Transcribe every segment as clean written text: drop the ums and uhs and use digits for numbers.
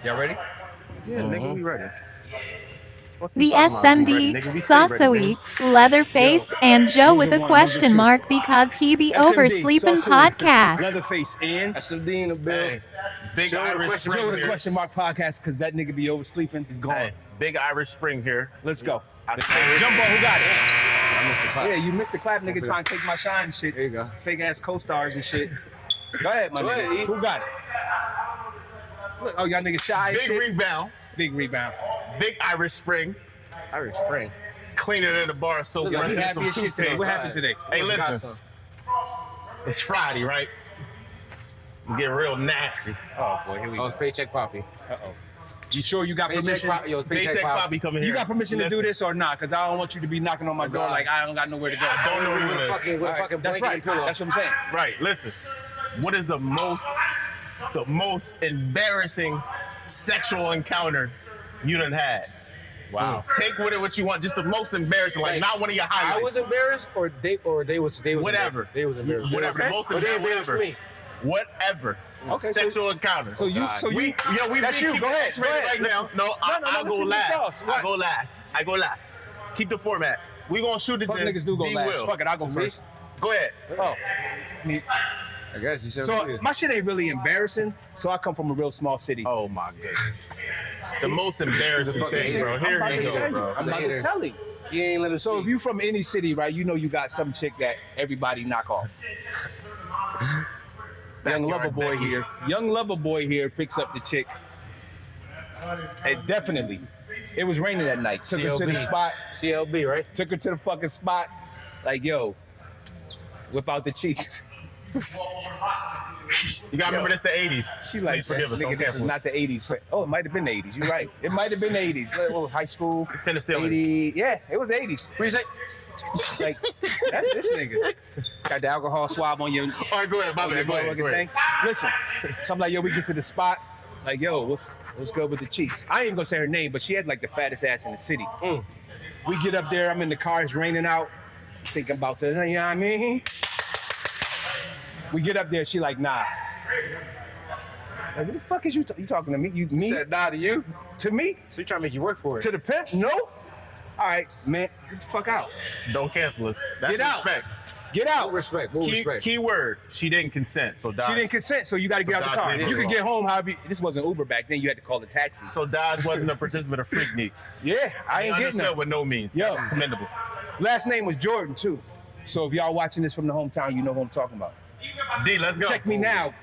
Y'all ready? Yeah, nigga, we ready. The SMD, Saucuey, Leatherface, and Joe with a question mark because he be oversleep'n podcast. Leatherface and SMD in the bill. Hey, Big Joe Irish with Spring Joe with a here. question mark podcast because that nigga be oversleeping. He's gone. Hey, Big Irish Spring here. Let's go. I Jumbo, who got it? I missed the clap. Yeah, you missed the clap, nigga, trying to take my shine and shit. There you go. Fake ass co-stars and shit. Go ahead, my Go nigga. ahead, E. Who got it? Look, oh, y'all niggas shy and Big shit. rebound. Big rebound. Big Irish Spring. Irish Spring. Cleaner than the bar, so Yo, fresh we as happy some as shit today. toothpaste. What happened today? Hey, Got listen. some. It's Friday, right? You get real nasty. Oh, boy, here we Oh, go. it's Paycheck Poppy. Uh-oh. You sure you got permission? Yo, it's Paycheck Poppy coming here. You got permission to do Listen, this or not? Because I don't want you to be knocking on my door God. like I don't got nowhere to go. I don't know where you With a live. fucking, with a fucking That's blanket right. and pillow. That's what I'm saying. Right, listen. What is the most embarrassing sexual encounter you done had? Wow. Take with it what you want, just the most embarrassing, like not one of your highlights. I was embarrassed, or they was Whatever. They was embarrassed. Whatever. Okay. Most Or they embarrassing, embarrassed whatever. me. Whatever. Okay, Sexual encounter. So you, God. so you, we that's you. keep Go it ahead. X-rated Go ahead. right now. No, I'll go listen to last. sauce. I go last. I go last. Keep the format. We gonna shoot it. Fuck to niggas do go D last. Will. Fuck it, I'll go To first. me? Go ahead. Oh. I guess you said. So my shit ain't really embarrassing. So I come from a real small city. Oh my goodness. The most embarrassing fucking thing, bro. hater. Here I'm you about to go, tell you. bro. I'm about to tell you. You ain't let us. So if you from any city, right, you know you got some chick that everybody knock off. Young lover boy Becky. here. Young lover boy here picks up the chick. And definitely, it was raining that night. Took her to the CLB. spot. CLB, right? Took her to the fucking spot. Like, yo, whip out the cheeks. You gotta remember this the 80s. She like, Please forgive us. nigga, Don't this is cancel not us. the 80s. Oh, it might have been the 80s. You're right. It might have been the 80s. Like, oh, high school. Penicillin. 80. Yeah, it was 80s. What you say? Like, that's this nigga. Got the alcohol swab on your, All right, go ahead. My on your bad. Go ahead. motherfucking Go thing. ahead. Listen, so I'm like, yo, we get to the spot. Like, yo, what's good with the cheeks? I ain't gonna say her name, but she had like the fattest ass in the city. We get up there. I'm in the car. It's raining out. Thinking about this. You know what I mean? We get up there. She like, nah. Like, what the fuck is you talking to me? You me? Said nah to you. To me? So you trying to make you work for it? To the pimp? No. All right, man. Get the fuck out. Don't cancel us. That's Get out. respect. Get out. Full respect. Full respect. Key word. She didn't consent. So Dodge. She didn't consent, so you got to get out the Dodge car. did it You could wrong. get home however. This wasn't Uber back then. You had to call the taxi. So Dodge wasn't a participant of Freaknik. Yeah, I He ain't getting understood that. with no means. Yo. That's commendable. Last name was Jordan too. So if y'all watching this from the hometown, you know who I'm talking about. D, let's go. Check me now.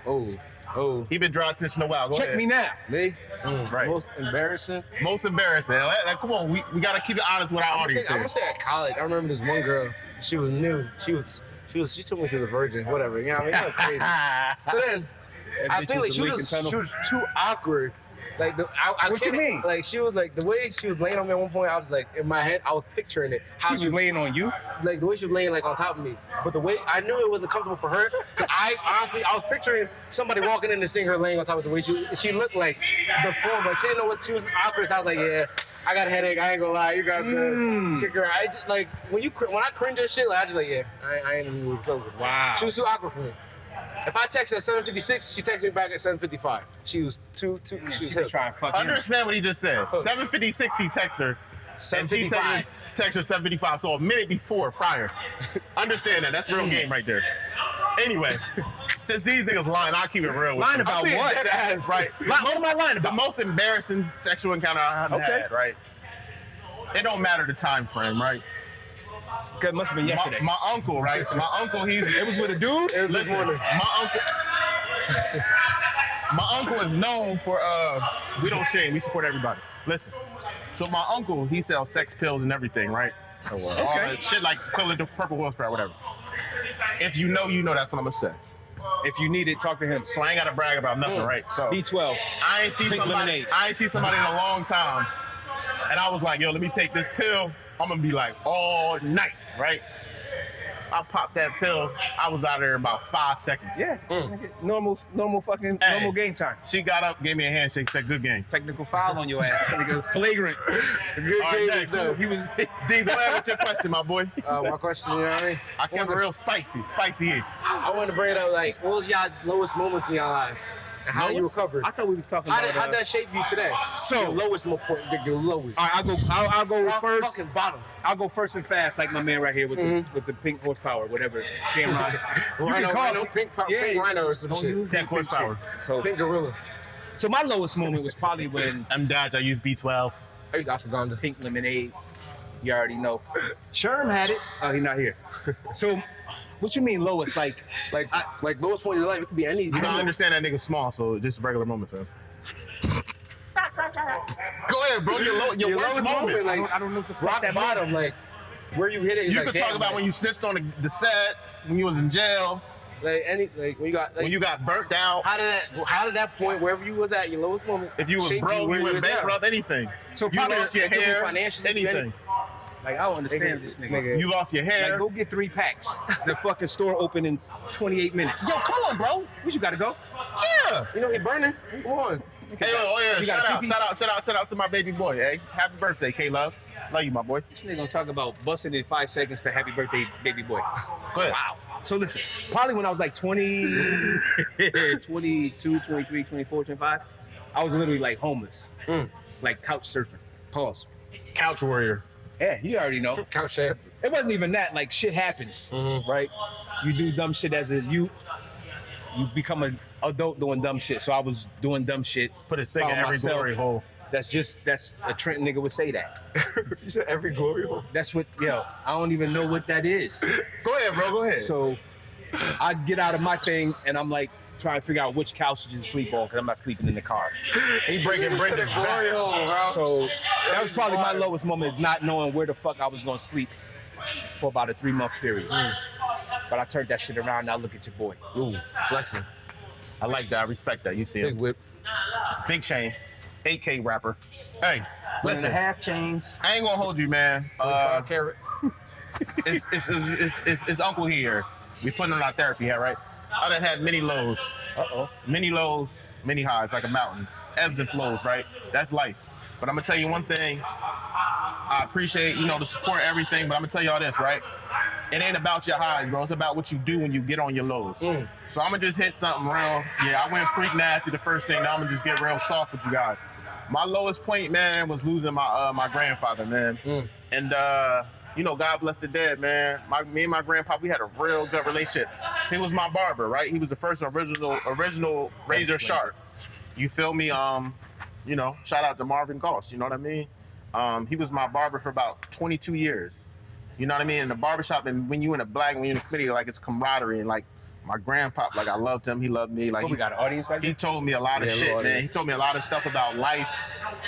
Oh, He been dry snitching a while. Go Check ahead. me now. me? Right. Most embarrassing. Most embarrassing. Like, come on, we gotta keep it honest with our audience I'm here. gonna say at college. I remember this one girl. She was new. She told me she was a virgin. Whatever. You know what I mean? That was crazy. So then, I bitch think like was she a was Lincoln Tunnel. too awkward. Like I What you can't- mean? Like she was like the way she was laying on me at one point. I was like in my head. I was picturing it. She was laying on you. like the way she was laying like on top of me. But the way I knew it wasn't comfortable for her. Cause I was picturing somebody walking in and seeing her laying on top of the way she looked like before, but she didn't know what she was awkward. So I was like, yeah, I got a headache. I ain't gonna lie. You got to kick her. I just, like when I cringe at shit, like I just like yeah, I ain't in the mood. So Wow. She was too awkward for me. If I text at 7:56, she texts me back at 7:55. She was too. She was She was hip. trying to fuck you. Understand what he just said. 7:56 he texted her. And she said 7:55. text her 7:55, so a minute before, prior. Understand that. That's real game right there. Anyway, since these niggas lying, I'll keep it real with Lying you. about I'm being what? dead ass, right? What am I lying The about? most embarrassing sexual encounter I Okay. had, right? It don't matter the time frame, right? It must have been yesterday. My uncle, right? My uncle, It was with a dude. It was this listen, morning. my uncle is known for we don't shame, we support everybody. Listen, so my uncle, he sells sex pills and everything, right? Oh, wow. All Okay. that shit like the purple wheel spray, whatever. If you know, you know. That's what I'm gonna say. If you need it, talk to him. So I ain't gotta brag about nothing, right? So B12. I ain't see Pink somebody. lemonade. I ain't see somebody in a long time, and I was like, yo, let me take this pill. I'm gonna be like all night, right? I popped that pill. I was out of there in about 5 seconds. Yeah. Normal fucking Hey. normal game time. She got up, gave me a handshake, said, "Good game." Technical foul on your ass. Nigga, flagrant. Good All right, game next. itself. He was. D, go ahead with your question, my boy. My question, you know what I mean? I kept it real spicy here. I wanted to bring it up, like, what was y'all lowest moments in y'all lives? How you recovered? I thought we was talking about How'd that shape you today? So your lowest point, your lowest. All right, I'll go first. Fucking bottom. I'll go first and fast, like my man right here with the pink horsepower, whatever. Cameron. You Rhino, can call Rhino, it pink Rhino or some don't shit. use that Pink horsepower. So Pink gorilla. So my lowest moment was probably when I'm Dodge. I use B12. I use ashwagandha. pink lemonade. You already know. Sherm had it. Oh, he's not here. So, what you mean lowest? Like Lowest point in your life. It could be any. You don't understand that nigga small, so just a regular moment, fam. Go ahead, bro. Your worst moment. Like, I don't know what the fuck rock that bottom, like where you hit it. You like, could talk damn, about like, when you snitched on the set, when you was in jail, when you got when you got burnt out. How did that point, wherever you was at, your lowest moment? If you was shape broke, where you went was at? bankrupt, anything. So You probably lost your it could be hair, financially, anything. Like, I don't understand this nigga. You lost your hair. Like, go get 3 packs. The fucking store open in 28 minutes. Yo, come on, bro. What you gotta go? Yeah. You know he burning. Come on. Hey, oh yeah, You got a PP? shout out to my baby boy, hey. Happy birthday, K-Love. Love you, my boy. This nigga gonna talk about busting in 5 seconds to happy birthday, baby boy. Go ahead. Wow. So listen, probably when I was like 20, 22, 23, 24, 25, I was literally like homeless. Like couch surfing. Pause. Couch warrior. Yeah, you already know. Couch shape. It wasn't even that. Like, shit happens, right? You do dumb shit as a youth. You become an adult doing dumb shit. So I was doing dumb shit. Put his thing in found every myself. glory hole. That's a Trent nigga would say that. You said every glory hole. That's what, I don't even know what that is. Go ahead, bro. Go ahead. So I get out of my thing and I'm like trying to figure out which couch to sleep on because I'm not sleeping in the car. He breaking his Glory back. hole, bro. So that was probably my lowest moment, is not knowing where the fuck I was gonna sleep for about a 3-month period. But I turned that shit around. Now look at your boy. Ooh, flexing. I like that. I respect that. You see Big him. whip. Big chain. 8K rapper. Hey, 1.5 listen. chains. I ain't gonna hold you, man. 25 carat. It's Uncle here. We putting on our therapy hat, right? I done had many lows. Many lows, many highs, like a mountains. Ebbs and flows, right? That's life. But I'm gonna tell you one thing. I appreciate, the support, everything, but I'm gonna tell y'all this, right? It ain't about your highs, bro. It's about what you do when you get on your lows. So I'm gonna just hit something real. Yeah, I went freak nasty the first thing. Now I'm gonna just get real soft with you guys. My lowest point, man, was losing my grandfather, man. And God bless the dead, man. Me and my grandpa, we had a real good relationship. He was my barber, right? He was the first original razor sharp. You feel me? Shout out to Marvin Goss, you know what I mean? He was my barber for about 22 years. You know what I mean? In the barbershop, and when you in a black, when you in a committee, like, it's camaraderie. And like my grandpa, like, I loved him, he loved me. Like, We got an audience back there? he told me a lot of shit, man. He told me a lot of stuff about life,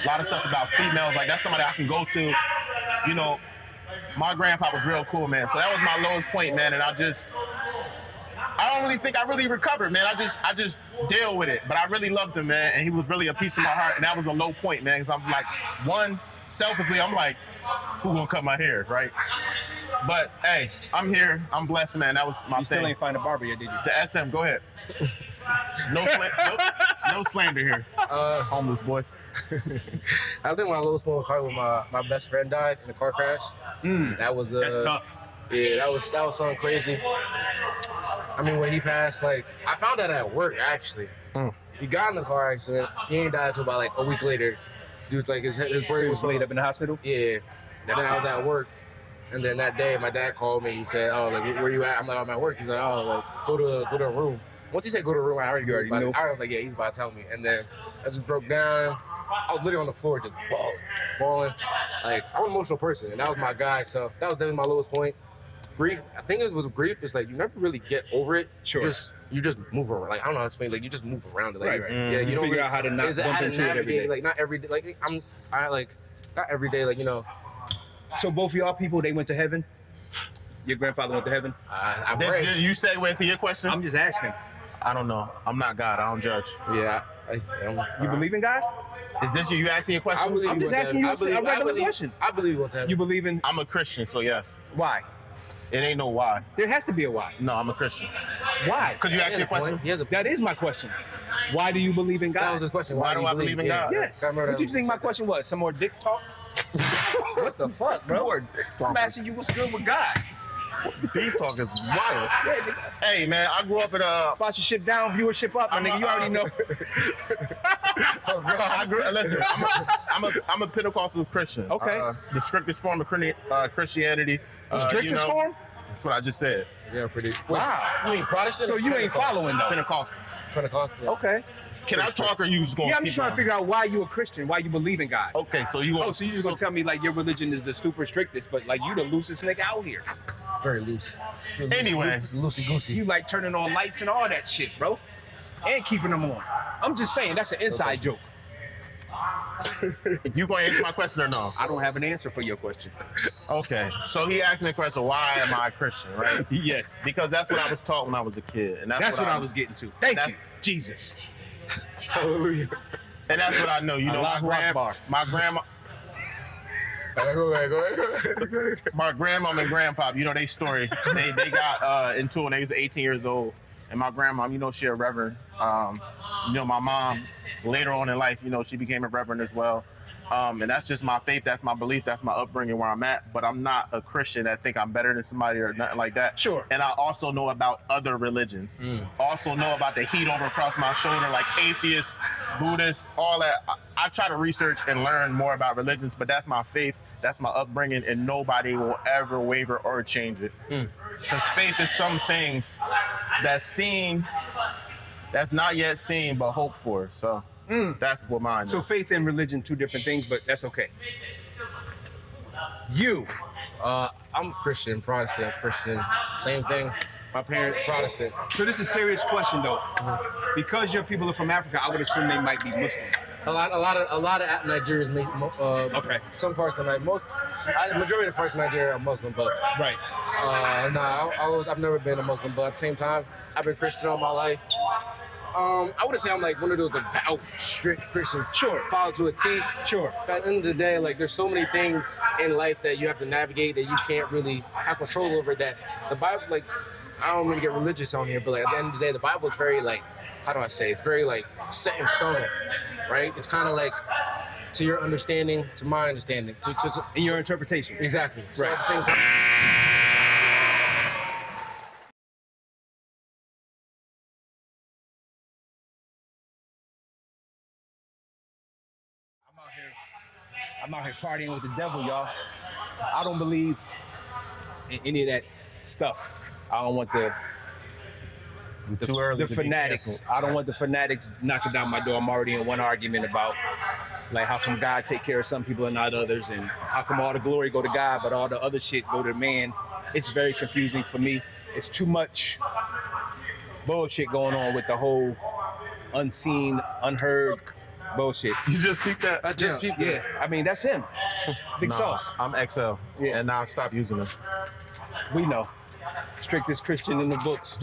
a lot of stuff about females. Like, that's somebody I can go to. My grandpa was real cool, man. So that was my lowest point, man. And I don't really think I really recovered, man. I just deal with it. But I really loved him, man. And he was really a piece of my heart. And that was a low point, man. Because I'm like, selfishly, I'm like, who gonna cut my hair, right? But hey, I'm here. I'm blessed, man. That was my thing. You still ain't find a barber yet, did you? To SM, go ahead. No slander here. Homeless boy. I think my lowest point was probably when my best friend died in a car crash. That was That's tough. Yeah, that was something crazy. I mean, when he passed, like, I found that at work, actually. He got in the car accident. He ain't died until about like a week later. Dude's like, his brain was laid up in the hospital? Yeah. And then I was at work. And then that day, my dad called me. He said, "Oh, like, where you at?" I'm like, "I'm at work." He's like, "Oh, like, go to a room." Once he said go to a room, I already knew. I was like, "Yeah, he's about to tell me." And then I just broke down. I was literally on the floor just bawling. Like, I'm an emotional person, and that was my guy. So that was definitely my lowest point. Grief. I think it was grief. It's like you never really get over it. Sure. You just move around. Like, I don't know how to explain. Like, you just move around it. Like, Right. Yeah, you don't figure out how to not bump into it every day. Like, not every day. Like, not every day. Like, So both of y'all people, they went to heaven? Your grandfather went to heaven? I pray. You segue to your question? I'm just asking. I don't know. I'm not God. I don't judge. Yeah. You believe in God? Is this you asking a question? I'm just asking you a regular question. I believe what's happening. You believe in I'm a Christian, so yes. why? It ain't no why. There has to be a why. No, I'm a Christian. Why? Could you ask your question? That is my question. Why do you believe in God? That was his question. Why do I believe in God? Yes. What do you think my question was? Some more dick talk? What the fuck, bro? More dick I'm asking you what's good with God. Deep talk is wild. Yeah, nigga. Hey man, I grew up in a. Sponsorship down, viewership up, my nigga. You already know. Listen, I'm a Pentecostal Christian. Okay. The strictest form of Christianity. Strictest form? That's what I just said. Yeah, pretty. Wow. You mean Protestant? So you ain't following though. Pentecostal. Pentecostal. Okay. Can I talk or you just going? Yeah, I'm just trying to figure out why you a Christian, why you believe in God. Okay, so you. Oh, so you just gonna tell me like your religion is the super strictest, but like you the loosest nigga out here. Very loose. Anyway, loosey goosey. You like turning on lights and all that shit, bro, and keeping them on. I'm just saying that's an inside joke. You gonna answer my question or no? I don't have an answer for your question. Okay, so he asked me a question. Why am I a Christian? Right? Yes, Because that's what I was taught when I was a kid, and that's what I was getting to. Thank you, Jesus. Hallelujah. And that's what I know. You know, Allahu Akbar. my grandma. Go ahead. My grandma and grandpa, you know, they story. They got into it when they was 18 years old. And my grandma, you know, she a reverend. You know, my mom, later on in life, you know, she became a reverend as well. And that's just my faith. That's my belief. That's my upbringing where I'm at. But I'm not a Christian that think I'm better than somebody or nothing like that. Sure. And I also know about other religions. Also know about the heat over across my shoulder, like atheists, Buddhists, all that. I try to research and learn more about religions, but that's my faith. That's my upbringing, and nobody will ever waver or change it. Because faith is some things that's seen, that's not yet seen, but hoped for. So that's what mine is. So faith and religion, two different things, but that's okay. You. I'm Christian, Protestant, Christian, same thing. My parents Protestant. So this is a serious question though. Because your people are from Africa, I would assume they might be Muslim. A lot of Nigerians make Okay. some parts of majority of the parts of Nigeria are Muslim, but Right. I've never been a Muslim, but at the same time, I've been Christian all my life. I wouldn't say I'm like one of those devout, strict Christians. Sure. Follow to a T. Sure. But at the end of the day, like there's so many things in life that you have to navigate that you can't really have control over. That the Bible, like, I don't mean to get religious on here, but like at the end of the day, the Bible is very like, how do I say? It's very like set in stone, right? It's kind of like to your understanding, to my understanding, to In your interpretation. exactly. So Right. at the same time. I'm out here partying with the devil, y'all. I don't believe in any of that stuff. I don't want Too early the to be fanatics. canceled. I don't want the fanatics knocking down my door. I'm already in one argument about like how come God take care of some people and not others, and how come all the glory go to God but all the other shit go to man. It's very confusing for me. It's too much bullshit going on with the whole unseen, unheard bullshit. You just peeped that? I just peeped Yeah, I mean that's him. Big Nah, Sauce. I'm XL, Yeah. and now I stopped using them. We know. Strictest Christian in the books.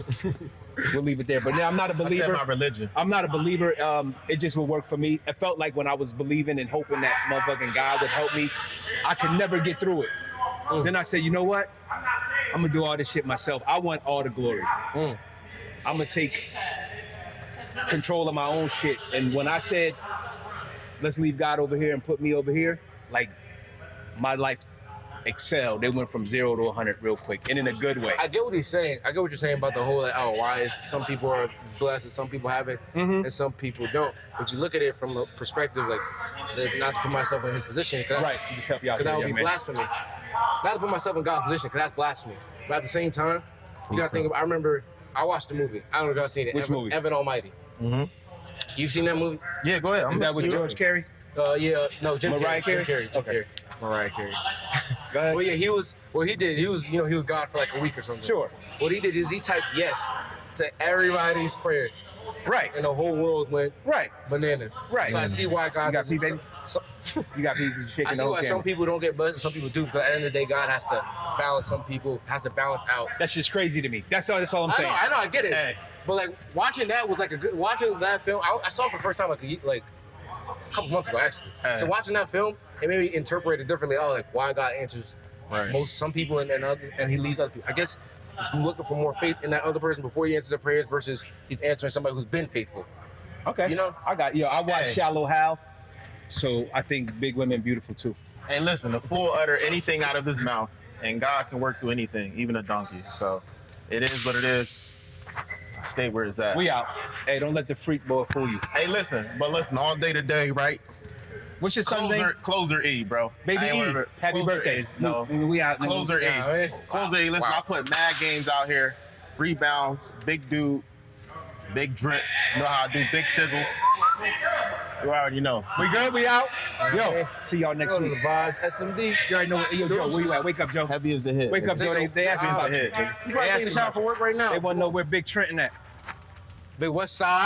We'll leave it there. But now I'm not a I said believer. my religion. I'm not a believer. It just will work for me. It felt like when I was believing and hoping that motherfucking God would help me, I could never get through it. Then I said, you know what? I'm gonna do all this shit myself. I want all the glory. I'm gonna take control of my own shit. And when I said, let's leave God over here and put me over here, like my life excelled. It went from 0 to 100 real quick, and in a good way. I get what he's saying. I get what you're saying about the whole, like, oh, why is some people are blessed and some people haven't, and some people don't. If you look at it from a perspective, like, not to put myself in his position, Right, you just help you out because that there, would young be man. blasphemy. Not to put myself in God's position, because that's blasphemy. But at the same time, you gotta think about, I remember, I watched the movie. I don't know if y'all seen it. Which movie? Evan Almighty. You've seen that movie? Yeah, go ahead. Is that with George Carey? Yeah, no, Jim Mariah Carrey. Carey? Jim Okay. Carrey. Mariah Carey. Go ahead. Well, yeah, he was God for like a week or something. Sure. What he did is he typed yes to everybody's prayer, Right. and the whole world went Right. bananas. Right. So I see why God You got doesn't- pee, baby? You got people shaking I the see whole why some camera. people don't get blessed and some people do, but at the end of the day, God has to balance some people, has to balance out. That's just crazy to me. That's all I'm saying. I know, I get it. Hey. But like watching that was like watching that film. I saw it for the first time like a couple months ago actually. Hey. So watching that film, it made me interpret it differently. Oh, like why God answers some people and he leaves other people. I guess he's looking for more faith in that other person before he answers their prayers versus he's answering somebody who's been faithful. Okay. You know? I watched Hey. Shallow Hal, so I think big women beautiful too. And listen, the fool utter anything out of his mouth, and God can work through anything, even a donkey. So it is what it is. Stay where it's at. We out. Hey, don't let the freak boy fool you. Hey, listen, all day today, right? What's your son's name? Closer E, bro. Baby E. Happy Closer birthday. E. No. We out. Closer E. Yeah, Closer E. Listen, I put mad games out here. Rebounds, big dude, big drip. You know how I do, big sizzle. You already know. We good? We out? Yo, see y'all next Go to week. the vibes, SMD. You already know. Yo, Joe, where you at? Wake up, Joe. Heavy as the hit. Wake up, Joe. They asked me about you. Heavy as the hit. You probably taking a shower for work right now. They want to know where Big Trenton at. The West Side.